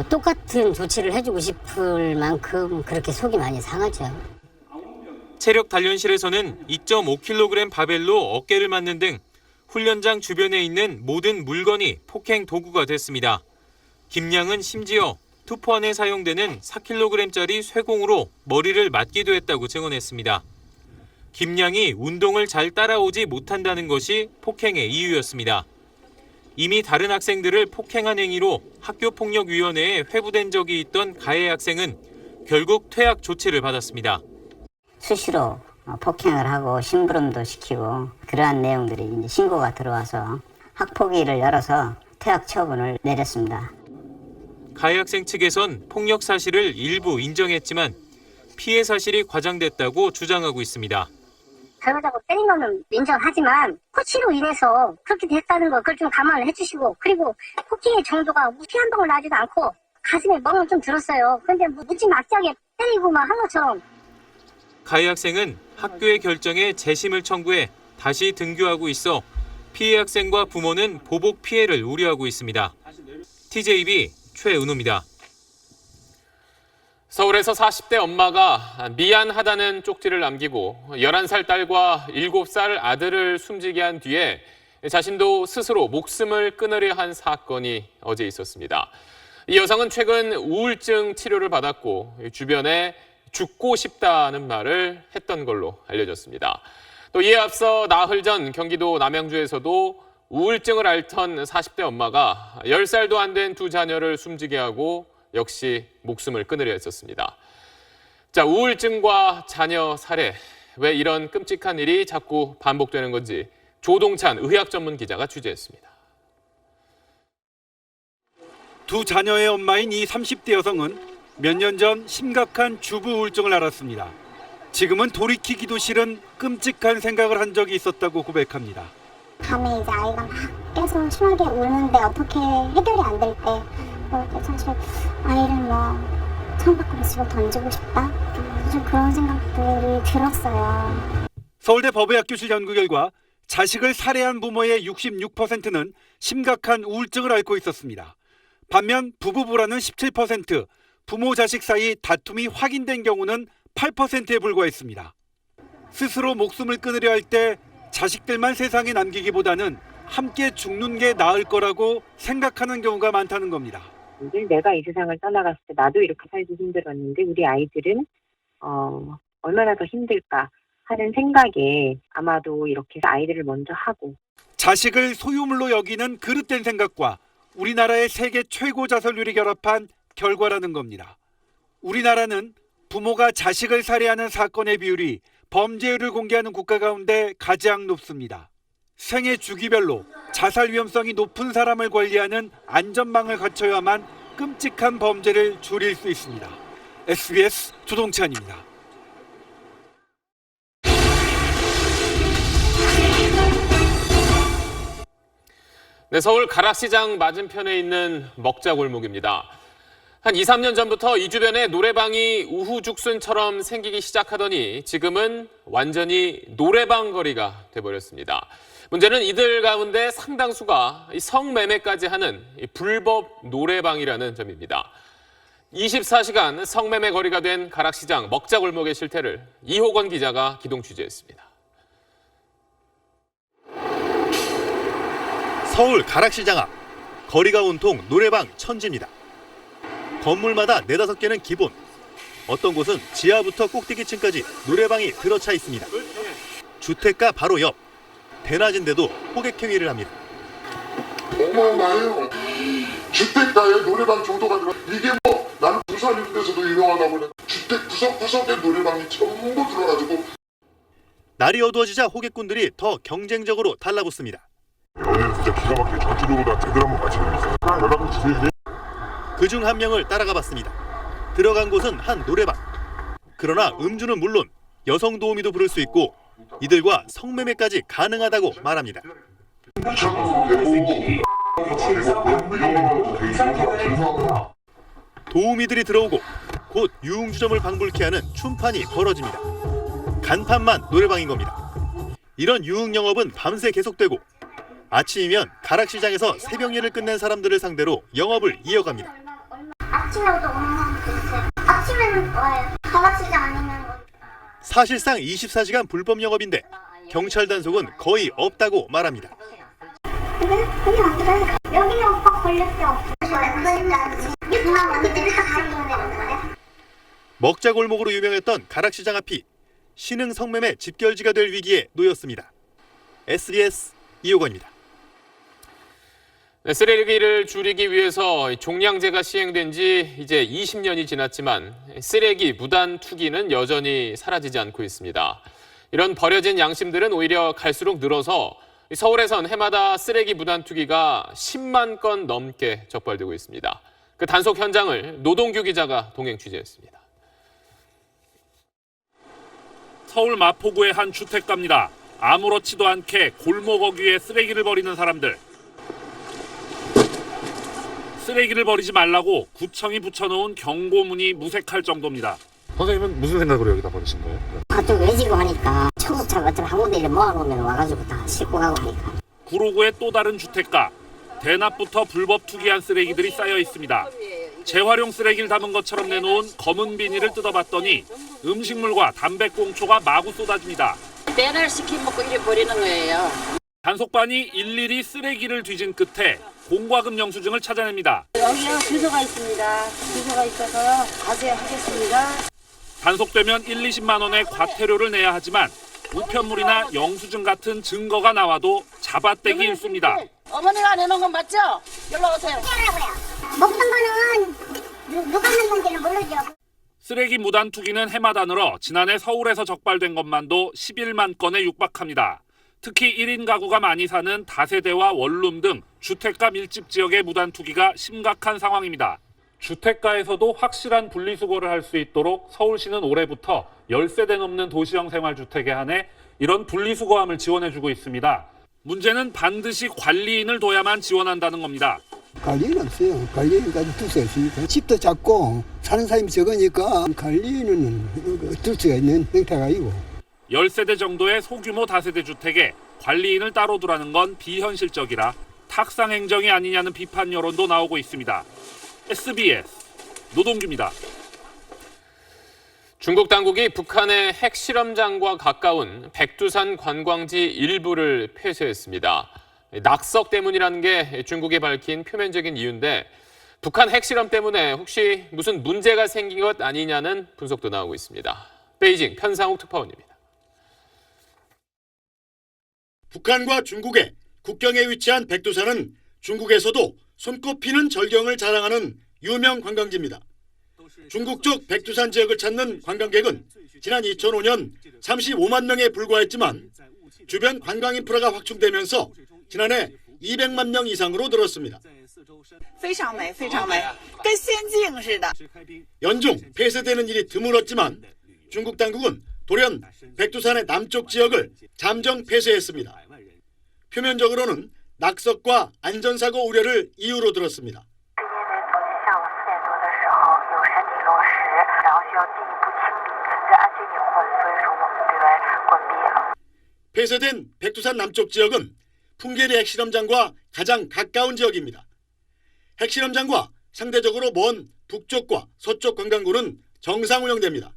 똑같은 조치를 해주고 싶을 만큼 그렇게 속이 많이 상하죠. 체력 단련실에서는 2.5kg 바벨로 어깨를 맞는 등 훈련장 주변에 있는 모든 물건이 폭행 도구가 됐습니다. 김양은 심지어 투포안에 사용되는 4kg짜리 쇠공으로 머리를 맞기도 했다고 증언했습니다. 김양이 운동을 잘 따라오지 못한다는 것이 폭행의 이유였습니다. 이미 다른 학생들을 폭행한 행위로 학교폭력위원회에 회부된 적이 있던 가해 학생은 결국 퇴학 조치를 받았습니다. 수시로 폭행을 하고 심부름도 시키고 그러한 내용들이 이제 신고가 들어와서 학폭위를 열어서 퇴학 처분을 내렸습니다. 가해 학생 측에선 폭력 사실을 일부 인정했지만 피해 사실이 과장됐다고 주장하고 있습니다. 잘못하고 때린 거는 인정하지만 코치로 인해서 그렇게 됐다는 거 그걸 좀 감안을 해주시고 그리고 폭행의 정도가 피 한 방울 나지도 않고 가슴에 멍은 좀 들었어요. 그런데 묻지 막지하게 때리고 막 한 것처럼. 가해 학생은 학교의 결정에 재심을 청구해 다시 등교하고 있어 피해 학생과 부모는 보복 피해를 우려하고 있습니다. TJB 최은호입니다. 서울에서 40대 엄마가 미안하다는 쪽지를 남기고 11살 딸과 7살 아들을 숨지게 한 뒤에 자신도 스스로 목숨을 끊으려 한 사건이 어제 있었습니다. 이 여성은 최근 우울증 치료를 받았고 주변에 죽고 싶다는 말을 했던 걸로 알려졌습니다. 또 이에 앞서 나흘 전 경기도 남양주에서도 우울증을 앓던 40대 엄마가 10살도 안 된 두 자녀를 숨지게 하고 역시 목숨을 끊으려 했었습니다. 자, 우울증과 자녀 살해, 왜 이런 끔찍한 일이 자꾸 반복되는 건지 조동찬 의학 전문 기자가 취재했습니다. 두 자녀의 엄마인 이 30대 여성은 몇 년 전 심각한 주부 우울증을 앓았습니다. 지금은 돌이키기도 싫은 끔찍한 생각을 한 적이 있었다고 고백합니다. 밤에 이제 아이가 막 계속 심하게 우는데 어떻게 해결이 안 될 때 사실 아이를 창밖으로 집어 던지고 싶다? 좀 그런 생각들이 들었어요. 서울대 법의학교실 연구 결과 자식을 살해한 부모의 66%는 심각한 우울증을 앓고 있었습니다. 반면 부부 불화는 17%, 부모 자식 사이 다툼이 확인된 경우는 8%에 불과했습니다. 스스로 목숨을 끊으려 할 때 자식들만 세상에 남기기보다는 함께 죽는 게 나을 거라고 생각하는 경우가 많다는 겁니다. 내가 이 세상을 떠나갔을 때 나도 이렇게 살기 힘들었는데 우리 아이들은 얼마나 더 힘들까 하는 생각에 아마도 이렇게 아이들을 먼저 하고. 자식을 소유물로 여기는 그릇된 생각과 우리나라의 세계 최고 자살률이 결합한 결과라는 겁니다. 우리나라는 부모가 자식을 살해하는 사건의 비율이 범죄율을 공개하는 국가 가운데 가장 높습니다. 생애 주기별로 자살 위험성이 높은 사람을 관리하는 안전망을 갖춰야만 끔찍한 범죄를 줄일 수 있습니다. SBS 조동찬입니다. 네, 서울 가락시장 맞은편에 있는 먹자골목입니다. 한 2, 3년 전부터 이 주변에 노래방이 우후죽순처럼 생기기 시작하더니 지금은 완전히 노래방 거리가 돼버렸습니다. 문제는 이들 가운데 상당수가 성매매까지 하는 불법 노래방이라는 점입니다. 24시간 성매매 거리가 된 가락시장 먹자골목의 실태를 이호건 기자가 기동 취재했습니다. 서울 가락시장 앞, 거리가 온통 노래방 천지입니다. 건물마다 4-5개는 기본, 어떤 곳은 지하부터 꼭대기층까지 노래방이 들어차 있습니다. 주택가 바로 옆, 대낮인데도 호객 행위를 합니다. 어마어마해요. 주택가에 노래방 정도가 들어. 이게 뭐 나는 부산 이런 데서도 유명하다 보니 주택 구석구석에 노래방이 전부 들어가지고. 날이 어두워지자 호객꾼들이 더 경쟁적으로 달라붙습니다. 연예인 진짜 기가 막히게 전주도보다 제대로 한번 같이 해주세요. 연락 주세요. 그중 한 명을 따라가 봤습니다. 들어간 곳은 한 노래방. 그러나 음주는 물론 여성 도우미도 부를 수 있고 이들과 성매매까지 가능하다고 말합니다. 도우미들이 들어오고 곧 유흥주점을 방불케 하는 춤판이 벌어집니다. 간판만 노래방인 겁니다. 이런 유흥 영업은 밤새 계속되고 아침이면 가락시장에서 새벽 일을 끝낸 사람들을 상대로 영업을 이어갑니다. 아침에 오도 오는 사람도 있어요. 아침에는 와요. 가락시장 아니면. 사실상 24시간 불법 영업인데 경찰 단속은 거의 없다고 말합니다. 그냥 안 들어요. 여기는 오빠 걸릴 게 없어요. 먹자골목으로 유명했던 가락시장 앞이 신흥 성매매 집결지가 될 위기에 놓였습니다. SBS 이호건입니다. 쓰레기를 줄이기 위해서 종량제가 시행된 지 이제 20년이 지났지만 쓰레기 무단 투기는 여전히 사라지지 않고 있습니다. 이런 버려진 양심들은 오히려 갈수록 늘어서 서울에선 해마다 쓰레기 무단 투기가 10만 건 넘게 적발되고 있습니다. 그 단속 현장을 노동규 기자가 동행 취재했습니다. 서울 마포구의 한 주택가입니다. 아무렇지도 않게 골목 어귀에 쓰레기를 버리는 사람들. 쓰레기를 버리지 말라고 구청이 붙여놓은 경고문이 무색할 정도입니다. 선생님은 무슨 생각으로 여기다 버리신 거예요? 가족 외지고 하니까 청소차가 어떤 한 군데 모아놓으면 와가지고 다 싣고 가고 하니까. 구로구의 또 다른 주택가. 대낮부터 불법 투기한 쓰레기들이 쌓여 있습니다. 재활용 쓰레기를 담은 것처럼 내놓은 검은 비닐을 뜯어봤더니 음식물과 담배꽁초가 마구 쏟아집니다. 배달 시켜 먹고 이래 버리는 거예요. 단속반이 일일이 쓰레기를 뒤진 끝에 공과금 영수증을 찾아냅니다. 여기요 주소가 있습니다. 주소가 있어서 과세하겠습니다. 단속되면 1, 20만 원의 과태료를 내야 하지만 우편물이나 영수증 같은 증거가 나와도 잡아떼기 일쑤입니다. 어머니가 내놓은 건 맞죠? 연락 오세요. 먹던 거는 누가 한 건지는 모르죠. 쓰레기 무단 투기는 해마다 늘어 지난해 서울에서 적발된 것만도 11만 건에 육박합니다. 특히 1인 가구가 많이 사는 다세대와 원룸 등 주택가 밀집 지역의 무단 투기가 심각한 상황입니다. 주택가에서도 확실한 분리수거를 할 수 있도록 서울시는 올해부터 10세대 넘는 도시형 생활주택에 한해 이런 분리수거함을 지원해주고 있습니다. 문제는 반드시 관리인을 둬야만 지원한다는 겁니다. 관리는 없어요. 관리인까지 둘 수 있으니까. 집도 작고 사는 사람이 적으니까 관리인은 둘 수가 있는 형태가 아니고. 10세대 정도의 소규모 다세대 주택에 관리인을 따로 두라는 건 비현실적이라 탁상 행정이 아니냐는 비판 여론도 나오고 있습니다. SBS 노동규입니다. 중국 당국이 북한의 핵실험장과 가까운 백두산 관광지 일부를 폐쇄했습니다. 낙석 때문이라는 게 중국이 밝힌 표면적인 이유인데 북한 핵실험 때문에 혹시 무슨 문제가 생긴 것 아니냐는 분석도 나오고 있습니다. 베이징 편상욱 특파원입니다. 북한과 중국의 국경에 위치한 백두산은 중국에서도 손꼽히는 절경을 자랑하는 유명 관광지입니다. 중국 쪽 백두산 지역을 찾는 관광객은 지난 2005년 35만 명에 불과했지만 주변 관광 인프라가 확충되면서 지난해 200만 명 이상으로 늘었습니다. 연중 폐쇄되는 일이 드물었지만 중국 당국은 돌연 백두산의 남쪽 지역을 잠정 폐쇄했습니다. 표면적으로는 낙석과 안전사고 우려를 이유로 들었습니다. 폐쇄된 백두산 남쪽 지역은 풍계리 핵실험장과 가장 가까운 지역입니다. 핵실험장과 상대적으로 먼 북쪽과 서쪽 관광구는 정상 운영됩니다.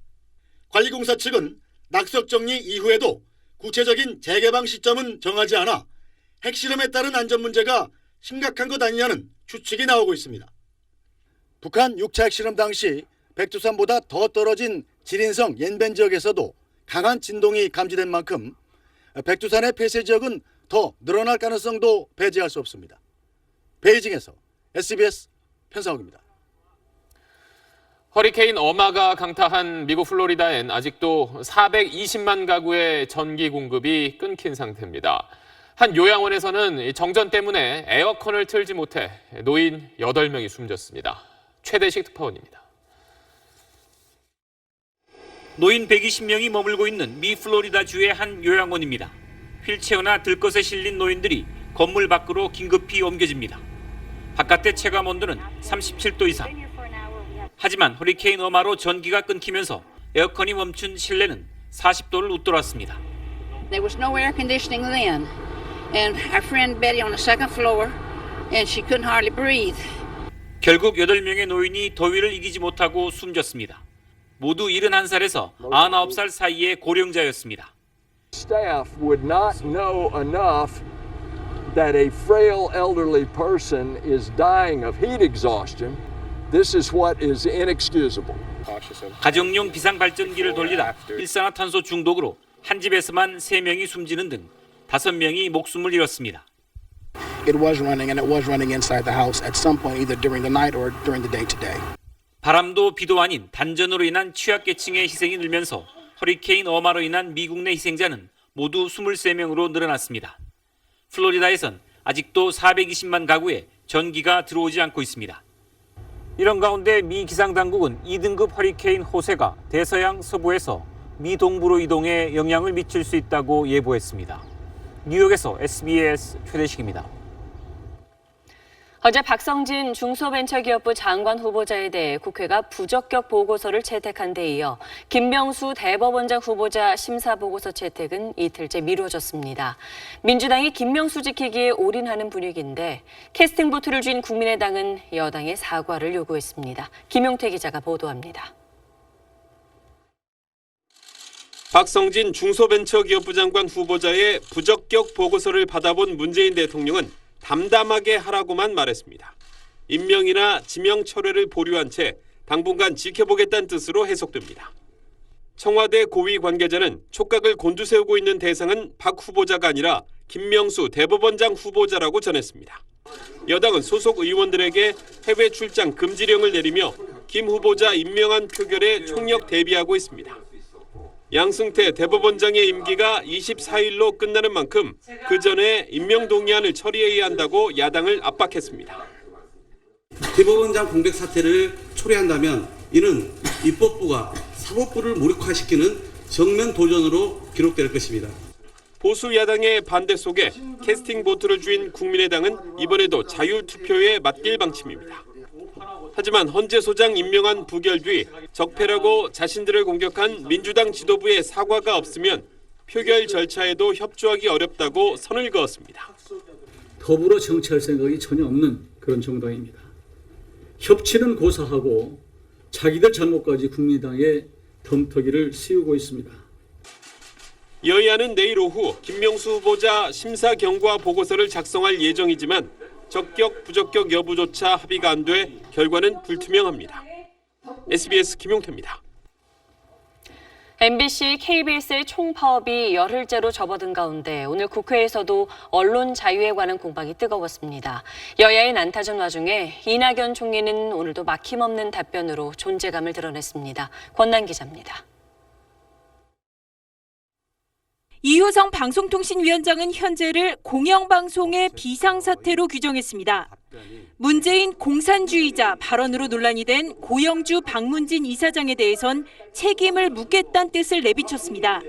관리공사 측은 낙석 정리 이후에도 구체적인 재개방 시점은 정하지 않아 핵실험에 따른 안전 문제가 심각한 것 아니냐는 추측이 나오고 있습니다. 북한 6차 핵실험 당시 백두산보다 더 떨어진 지린성 옌벤 지역에서도 강한 진동이 감지된 만큼 백두산의 폐쇄 지역은 더 늘어날 가능성도 배제할 수 없습니다. 베이징에서 SBS 편상욱입니다. 허리케인 어마가 강타한 미국 플로리다엔 아직도 420만 가구의 전기 공급이 끊긴 상태입니다. 한 요양원에서는 정전 때문에 에어컨을 틀지 못해 노인 8명이 숨졌습니다. 최대식 특파원입니다. 노인 120명이 머물고 있는 미 플로리다주의 한 요양원입니다. 휠체어나 들것에 실린 노인들이 건물 밖으로 긴급히 옮겨집니다. 바깥의 체감 온도는 37도 이상. 하지만 허리케인 어마로 전기가 끊기면서 에어컨이 멈춘 실내는 40도를 웃돌았습니다. There was no air conditioning then. And our friend Betty on the second floor, and she couldn't hardly breathe. 결국 8명의 노인이 더위를 이기지 못하고 숨졌습니다. 모두 71살에서 99살 사이의 고령자였습니다. Staff would not know enough that a frail elderly person is dying of heat exhaustion. This is what is inexcusable. 가정용 비상발전기를 돌리다 일산화탄소 중독으로 한 집에서만 3명이 숨지는 등 5명이 목숨을 잃었습니다. It was running and it was running inside the house at some point either during the night or during the day today. 바람도 비도 아닌 단전으로 인한 취약계층의 희생이 늘면서 허리케인 어마로 인한 미국 내 희생자는 모두 23명으로 늘어났습니다. 플로리다에선 아직도 420만 가구에 전기가 들어오지 않고 있습니다. 이런 가운데 미 기상당국은 2등급 허리케인 호세가 대서양 서부에서 미 동부로 이동해 영향을 미칠 수 있다고 예보했습니다. 뉴욕에서 SBS 최대식입니다. 어제 박성진 중소벤처기업부 장관 후보자에 대해 국회가 부적격 보고서를 채택한 데 이어 김명수 대법원장 후보자 심사보고서 채택은 이틀째 미뤄졌습니다. 민주당이 김명수 지키기에 올인하는 분위기인데 캐스팅 보트를 쥔 국민의당은 여당의 사과를 요구했습니다. 김용태 기자가 보도합니다. 박성진 중소벤처기업부 장관 후보자의 부적격 보고서를 받아본 문재인 대통령은 담담하게 하라고만 말했습니다. 임명이나 지명 철회를 보류한 채 당분간 지켜보겠다는 뜻으로 해석됩니다. 청와대 고위 관계자는 촉각을 곤두세우고 있는 대상은 박 후보자가 아니라 김명수 대법원장 후보자라고 전했습니다. 여당은 소속 의원들에게 해외 출장 금지령을 내리며 김 후보자 임명안 표결에 총력 대비하고 있습니다. 양승태 대법원장의 임기가 24일로 끝나는 만큼 그 전에 임명 동의안을 처리해야 한다고 야당을 압박했습니다. 대법원장 공백 사태를 초래한다면 이는 입법부가 사법부를 무력화시키는 정면 도전으로 기록될 것입니다. 보수 야당의 반대 속에 캐스팅 보트를 쥔 국민의당은 이번에도 자율투표에 맡길 방침입니다. 하지만 헌재 소장 임명안 부결 뒤 적폐라고 자신들을 공격한 민주당 지도부의 사과가 없으면 표결 절차에도 협조하기 어렵다고 선을 그었습니다. 더불어 정치할 생각이 전혀 없는 그런 정당입니다. 협치는 고사하고 자기들 잘못까지 국민의당에 덤터기를 씌우고 있습니다. 여야는 내일 오후 김명수 후보자 심사 경과 보고서를 작성할 예정이지만 적격, 부적격 여부조차 합의가 안 돼 결과는 불투명합니다. SBS 김용태입니다. MBC, KBS의 총파업이 열흘째로 접어든 가운데 오늘 국회에서도 언론 자유에 관한 공방이 뜨거웠습니다. 여야의 난타전 와중에 이낙연 총리는 오늘도 막힘없는 답변으로 존재감을 드러냈습니다. 권난 기자입니다. 이효성 방송통신위원장은 현재를 공영방송의 비상사태로 규정했습니다. 문재인 공산주의자 발언으로 논란이 된 고영주 박문진 이사장에 대해선 책임을 묻겠다는 뜻을 내비쳤습니다.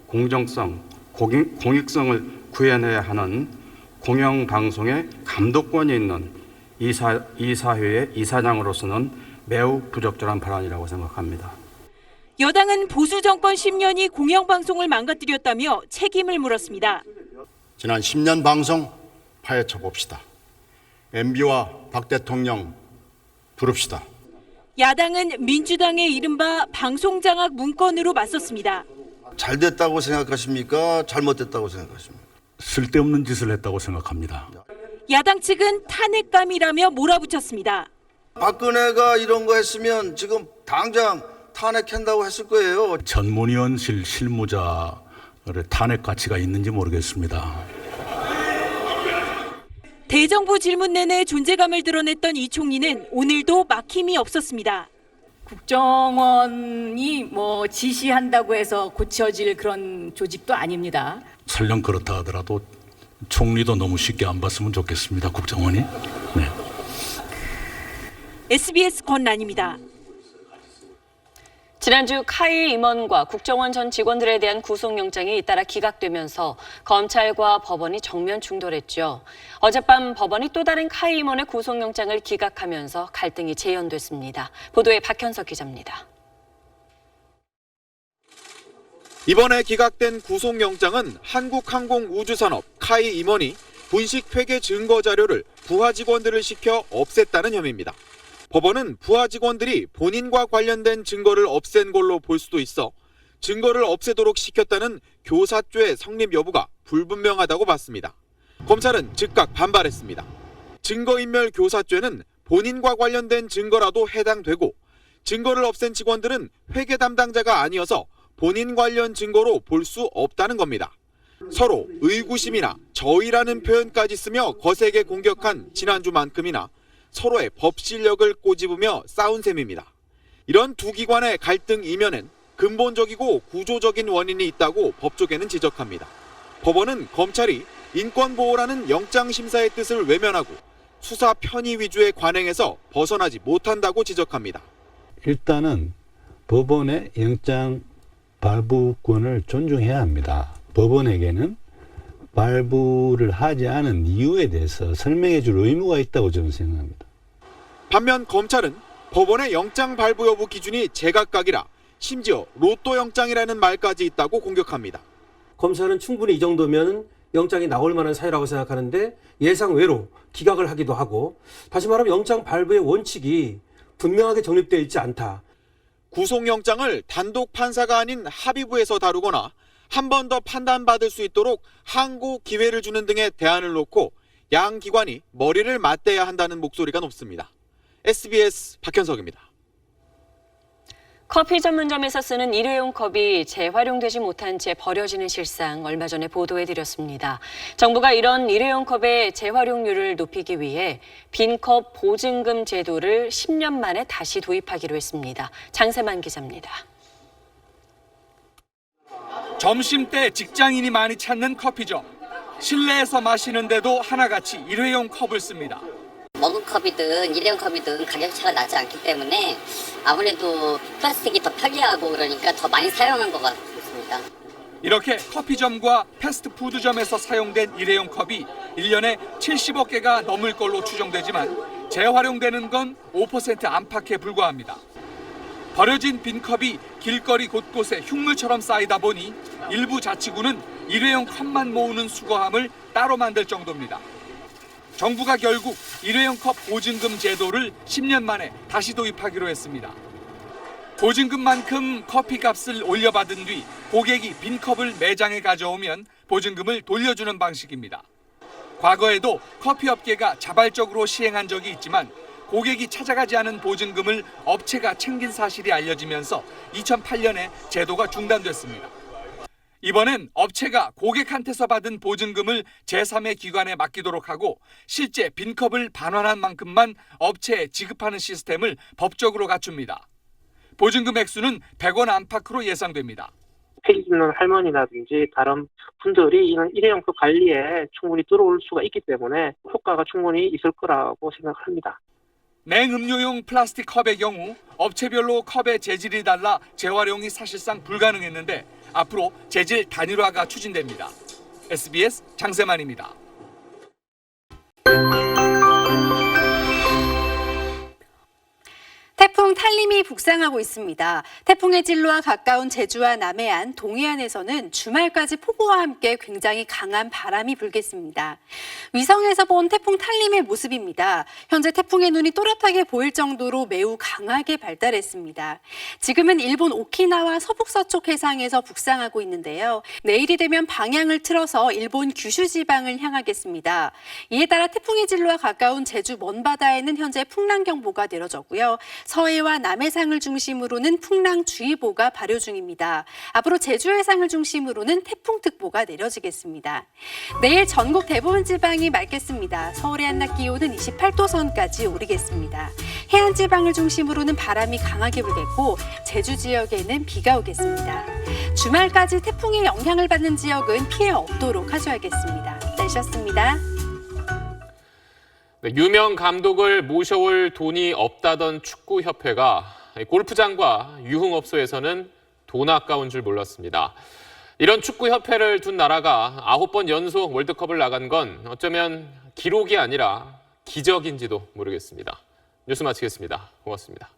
공정성, 공익성을 구현해야 하는 공영방송의 감독권이 있는 이사회의 이사장으로서는 매우 부적절한 발언이라고 생각합니다. 여당은 보수 정권 10년이 공영방송을 망가뜨렸다며 책임을 물었습니다. 지난 10년 방송 파헤쳐 봅시다. MB와 박 대통령 부릅시다. 야당은 민주당의 이른바 방송장악 문건으로 맞섰습니다. 잘 됐다고 생각하십니까? 잘못됐다고 생각하십니까? 쓸데없는 짓을 했다고 생각합니다. 야당 측은 탄핵감이라며 몰아붙였습니다. 박근혜가 이런 거 했으면 지금 당장 탄핵한다고 했을 거예요. 전문위원실 실무자의 탄핵 가치가 있는지 모르겠습니다. 대정부 질문 내내 존재감을 드러냈던 이 총리는 오늘도 막힘이 없었습니다. 국정원이 지시한다고 해서 고쳐질 그런 조직도 아닙니다. 설령 그렇다 하더라도 총리도 너무 쉽게 안 봤으면 좋겠습니다. 국정원이. 네. SBS 권란입니다. 지난주 카이 임원과 국정원 전 직원들에 대한 구속영장이 잇따라 기각되면서 검찰과 법원이 정면 충돌했죠. 어젯밤 법원이 또 다른 카이 임원의 구속영장을 기각하면서 갈등이 재연됐습니다. 보도에 박현석 기자입니다. 이번에 기각된 구속영장은 한국항공우주산업 카이 임원이 분식 회계 증거 자료를 부하 직원들을 시켜 없앴다는 혐의입니다. 법원은 부하 직원들이 본인과 관련된 증거를 없앤 걸로 볼 수도 있어 증거를 없애도록 시켰다는 교사죄 성립 여부가 불분명하다고 봤습니다. 검찰은 즉각 반발했습니다. 증거인멸 교사죄는 본인과 관련된 증거라도 해당되고 증거를 없앤 직원들은 회계 담당자가 아니어서 본인 관련 증거로 볼 수 없다는 겁니다. 서로 의구심이나 저의라는 표현까지 쓰며 거세게 공격한 지난주만큼이나 서로의 법 실력을 꼬집으며 싸운 셈입니다. 이런 두 기관의 갈등 이면엔 근본적이고 구조적인 원인이 있다고 법조계는 지적합니다. 법원은 검찰이 인권보호라는 영장심사의 뜻을 외면하고 수사 편의 위주의 관행에서 벗어나지 못한다고 지적합니다. 일단은 법원의 영장 발부권을 존중해야 합니다. 법원에게는 발부를 하지 않은 이유에 대해서 설명해 줄 의무가 있다고 저는 생각합니다. 반면 검찰은 법원의 영장 발부 여부 기준이 제각각이라 심지어 로또 영장이라는 말까지 있다고 공격합니다. 검찰은 충분히 이 정도면 영장이 나올 만한 사유라고 생각하는데 예상 외로 기각을 하기도 하고, 다시 말하면 영장 발부의 원칙이 분명하게 정립되어 있지 않다. 구속영장을 단독 판사가 아닌 합의부에서 다루거나 한 번 더 판단받을 수 있도록 항고 기회를 주는 등의 대안을 놓고 양 기관이 머리를 맞대야 한다는 목소리가 높습니다. SBS 박현석입니다. 커피 전문점에서 쓰는 일회용 컵이 재활용되지 못한 채 버려지는 실상 얼마 전에 보도해드렸습니다. 정부가 이런 일회용 컵의 재활용률을 높이기 위해 빈컵 보증금 제도를 10년 만에 다시 도입하기로 했습니다. 장세만 기자입니다. 점심때 직장인이 많이 찾는 커피점. 실내에서 마시는데도 하나같이 일회용 컵을 씁니다. 머그컵이든 일회용 컵이든 가격 차가 나지 않기 때문에 아무래도 플라스틱이 더 편리하고 그러니까 더 많이 사용한 것 같습니다. 이렇게 커피점과 패스트푸드점에서 사용된 일회용 컵이 1년에 70억 개가 넘을 걸로 추정되지만 재활용되는 건 5% 안팎에 불과합니다. 버려진 빈컵이 길거리 곳곳에 흉물처럼 쌓이다 보니 일부 자치구는 일회용 컵만 모으는 수거함을 따로 만들 정도입니다. 정부가 결국 일회용 컵 보증금 제도를 10년 만에 다시 도입하기로 했습니다. 보증금만큼 커피값을 올려받은 뒤 고객이 빈컵을 매장에 가져오면 보증금을 돌려주는 방식입니다. 과거에도 커피업계가 자발적으로 시행한 적이 있지만 고객이 찾아가지 않은 보증금을 업체가 챙긴 사실이 알려지면서 2008년에 제도가 중단됐습니다. 이번엔 업체가 고객한테서 받은 보증금을 제3의 기관에 맡기도록 하고 실제 빈컵을 반환한 만큼만 업체에 지급하는 시스템을 법적으로 갖춥니다. 보증금 액수는 100원 안팎으로 예상됩니다. 폐기 있는 할머니라든지 다른 분들이 이런 일회용컵 관리에 충분히 들어올 수가 있기 때문에 효과가 충분히 있을 거라고 생각합니다. 냉음료용 플라스틱 컵의 경우 업체별로 컵의 재질이 달라 재활용이 사실상 불가능했는데 앞으로 재질 단일화가 추진됩니다. SBS 장세만입니다. 태풍 태풍 탈림이 북상하고 있습니다. 태풍의 진로와 가까운 제주와 남해안, 동해안에서는 주말까지 폭우와 함께 굉장히 강한 바람이 불겠습니다. 위성에서 본 태풍 탈림의 모습입니다. 현재 태풍의 눈이 또렷하게 보일 정도로 매우 강하게 발달했습니다. 지금은 일본 오키나와 서북서쪽 해상에서 북상하고 있는데요. 내일이 되면 방향을 틀어서 일본 규슈 지방을 향하겠습니다. 이에 따라 태풍의 진로와 가까운 제주 먼바다에는 현재 풍랑경보가 내려졌고요. 서해와 남해상을 중심으로는 풍랑주의보가 발효 중입니다. 앞으로 제주 해상을 중심으로는 태풍특보가 내려지겠습니다. 내일 전국 대부분 지방이 맑겠습니다. 서울의 한낮 기온은 28도 선까지 오르겠습니다. 해안 지방을 중심으로는 바람이 강하게 불겠고 제주 지역에는 비가 오겠습니다. 주말까지 태풍의 영향을 받는 지역은 피해 없도록 하셔야겠습니다. 날씨였습니다. 네, 유명 감독을 모셔올 돈이 없다던 축구협회가 골프장과 유흥업소에서는 돈 아까운 줄 몰랐습니다. 이런 축구협회를 둔 나라가 9번 연속 월드컵을 나간 건 어쩌면 기록이 아니라 기적인지도 모르겠습니다. 뉴스 마치겠습니다. 고맙습니다.